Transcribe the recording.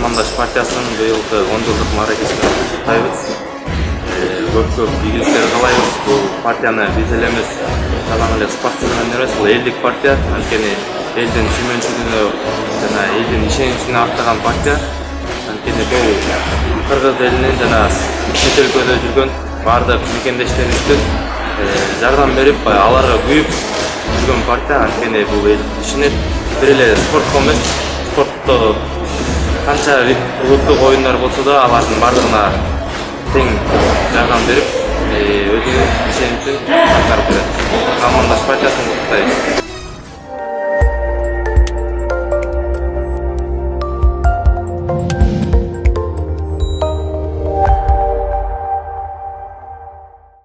Замандаш партиясының быйылкы 10 жылдык мааракесин куттуктайбыз. Көп ийгиликтер каалайбыз. Бул партияны биз эле эмес, жалаң эле спортсмендер эмес, бул элдик партия. Анткени элдин сүймөнчүлүгүнө жана элдин ишеничине артаган партия. Анткени бул кыргыз элинин жана чет өлкөдө жүргөн баардык мекендештерибиздин жардам берип, аларга күйүп жүргөн партия. Анткени бул эл ишенет. Бир эле спортко эмес, спортто канча клубдук оюндар болсо да алардын бардыгына тең жардам берип, өзүнүн ишеничин аткарып берет. Замандаш партиясын куттуктайбыз.